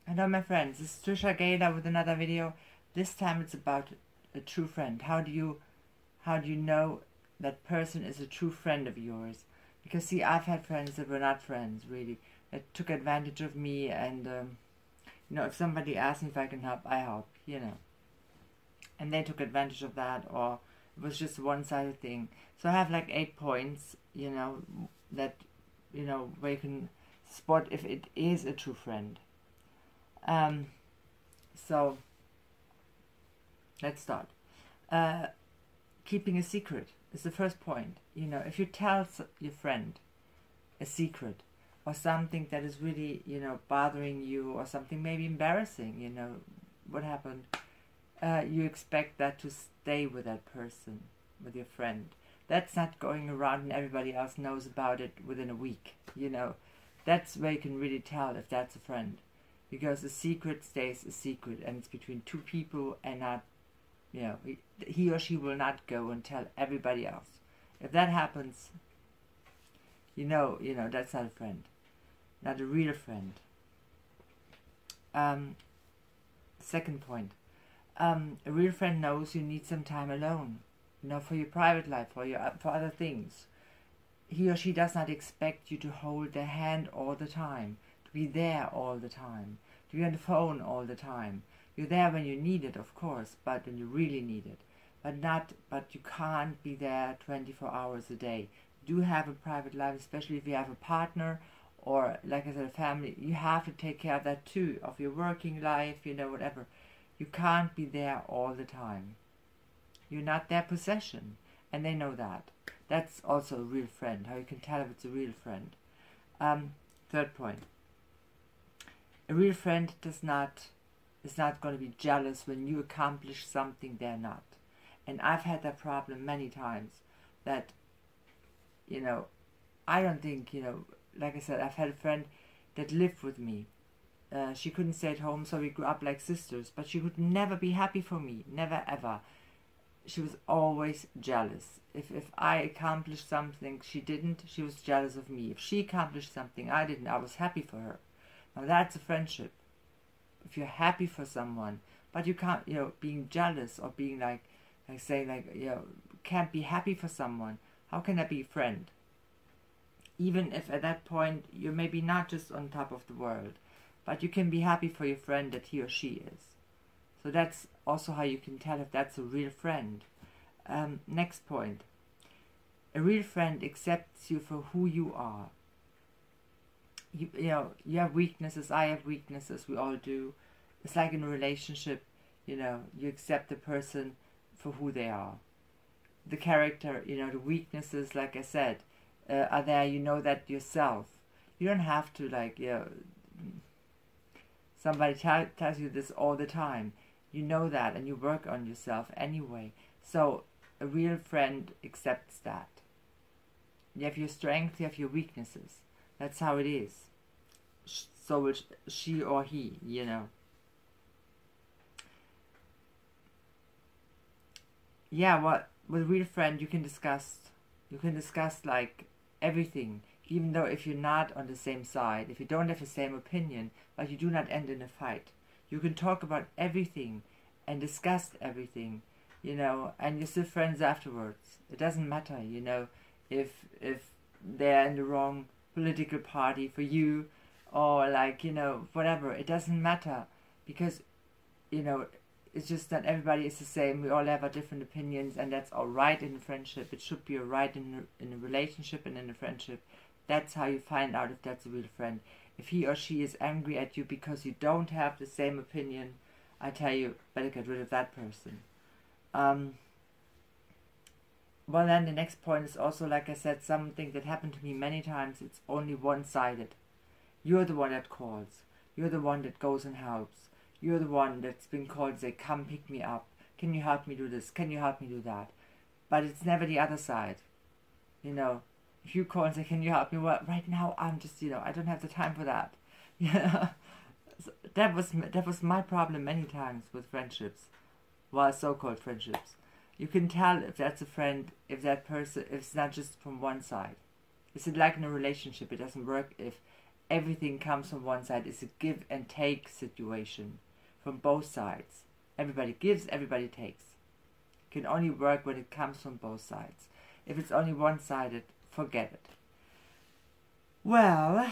Hello my friends, this is Trisha Galore with another video. This time it's about a true friend. How do you know that person is a true friend of yours? Because see, I've had friends that were not friends really, that took advantage of me, and you know, if somebody asked me if I can help, I help, you know. And they took advantage of that, or it was just a one-sided thing. So I have like 8 points, you know, that, you know, where you can spot if it is a true friend. So let's start. Keeping a secret is the first point. You know, if you tell your friend a secret or something that is really, you know, bothering you, or something maybe embarrassing, you know, what happened, you expect that to stay with that person, with your friend. That's not going around and everybody else knows about it within a week, you know. That's where you can really tell if that's a friend. Because a secret stays a secret, and it's between two people, and not, you know, he or she will not go and tell everybody else. If that happens, you know, that's not a friend, not a real friend. Second point, a real friend knows you need some time alone, you know, for your private life, for other things. He or she does not expect you to hold their hand all the time, to be there all the time, to be on the phone all the time. You're there when you need it, of course, but when you really need it. But you can't be there 24 hours a day. You do have a private life, especially if you have a partner, or like I said, a family. You have to take care of that too, of your working life, you know, whatever. You can't be there all the time. You're not their possession, and they know that. That's also a real friend, how you can tell if it's a real friend. Third point. A real friend is not going to be jealous when you accomplish something they're not. And I've had that problem many times, that, you know, I don't think, you know, like I said, I've had a friend that lived with me. She couldn't stay at home, so we grew up like sisters, but she would never be happy for me, never ever. She was always jealous. If I accomplished something she didn't, she was jealous of me. If she accomplished something I didn't, I was happy for her. Now that's a friendship. If you're happy for someone, but you can't, you know, being jealous, or being like saying like, you know, can't be happy for someone, how can that be a friend? Even if at that point you're maybe not just on top of the world, but you can be happy for your friend that he or she is. So that's also how you can tell if that's a real friend. Next point. A real friend accepts you for who you are. You know, you have weaknesses, I have weaknesses, we all do. It's like in a relationship, you know, you accept the person for who they are. The character, you know, the weaknesses, like I said, are there, you know that yourself. You don't have to, like, you know, somebody tells you this all the time. You know that, and you work on yourself anyway. So a real friend accepts that. You have your strengths, you have your weaknesses. That's how it is. So will she or he, you know. Yeah, with a real friend you can discuss like everything, even though if you're not on the same side, if you don't have the same opinion, but you do not end in a fight. You can talk about everything and discuss everything, you know, and you're still friends afterwards. It doesn't matter, you know, if they're in the wrong political party for you, or like, you know, whatever. It doesn't matter, because, you know, it's just that everybody is the same. We all have our different opinions, and that's all right in a friendship. It should be all right in a relationship and in a friendship. That's how you find out if that's a real friend. If he or she is angry at you because you don't have the same opinion, I tell you, better get rid of that person. Well, then the next point is also, like I said, something that happened to me many times. It's only one-sided. You're the one that calls. You're the one that goes and helps. You're the one that's been called to say, come pick me up. Can you help me do this? Can you help me do that? But it's never the other side. You know, if you call and say, can you help me? Well, right now I'm just, you know, I don't have the time for that. Yeah. So that was my problem many times with friendships. Well, so-called friendships. You can tell if that's a friend, if that person, if it's not just from one side. It's like in a relationship. It doesn't work if everything comes from one side. It's a give and take situation from both sides. Everybody gives, everybody takes. It can only work when it comes from both sides. If it's only one-sided, forget it. Well,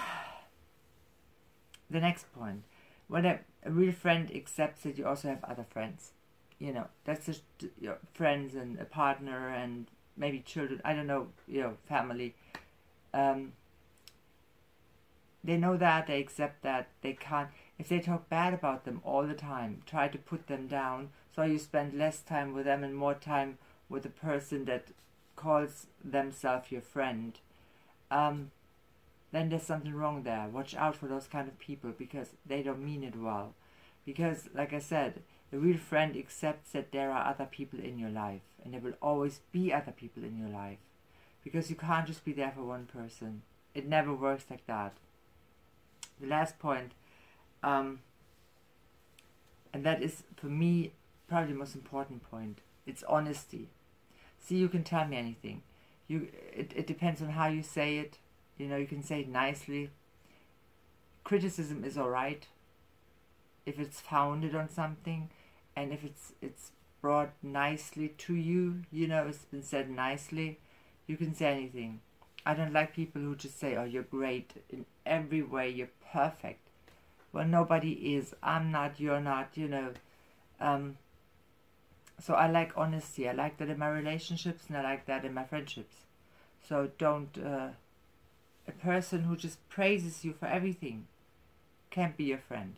the next point. When a real friend accepts that you also have other friends. You know, that's just your friends and a partner and maybe children, I don't know, you know, family. They know that, they accept that, they can't, if they talk bad about them all the time, try to put them down, so you spend less time with them and more time with the person that calls themselves your friend, then there's something wrong there. Watch out for those kind of people, because they don't mean it well. Because, like I said, a real friend accepts that there are other people in your life, and there will always be other people in your life, because you can't just be there for one person. It never works like that. The last point, and that is for me probably the most important point, it's honesty. See, you can tell me anything. It depends on how you say it. You know, you can say it nicely. Criticism is alright if it's founded on something, and if it's brought nicely to you, you know, it's been said nicely, you can say anything. I don't like people who just say, oh, you're great in every way, you're perfect. Well, nobody is. I'm not, you're not, you know. So I like honesty. I like that in my relationships, and I like that in my friendships. So don't, a person who just praises you for everything can't be your friend.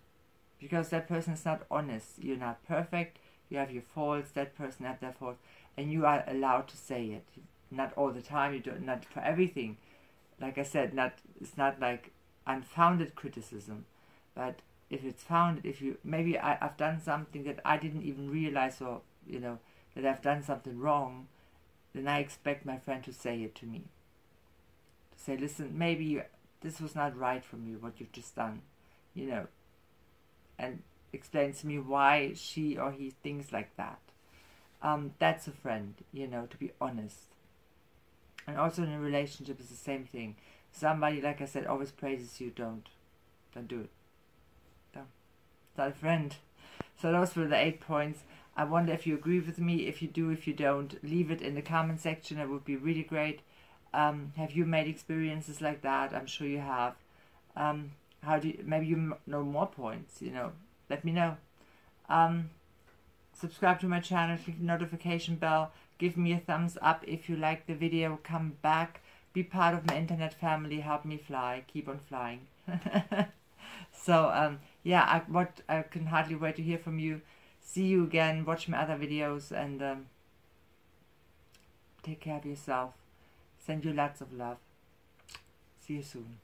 Because that person is not honest. You're not perfect, you have your faults, that person has their faults, and you are allowed to say it. Not all the time, you don't, not for everything. Like I said, it's not like unfounded criticism, but if it's founded, if you, maybe I've done something that I didn't even realize, or, you know, that I've done something wrong, then I expect my friend to say it to me. To say, listen, maybe this was not right from you, what you've just done, you know, and explains to me why she or he thinks like that. That's a friend, you know, to be honest. And also in a relationship, it's the same thing. Somebody, like I said, always praises you, don't do it. Don't. It's not a friend. So those were the 8 points. I wonder if you agree with me. If you do, if you don't, leave it in the comment section. It would be really great. Have you made experiences like that? I'm sure you have. How do you, maybe you know more points, you know, let me know. Subscribe to my channel, click the notification bell, give me a thumbs up if you like the video, come back, be part of my internet family, help me fly, keep on flying. So yeah, I can hardly wait to hear from you. See you again, watch my other videos, and take care of yourself. Send you lots of love. See you soon.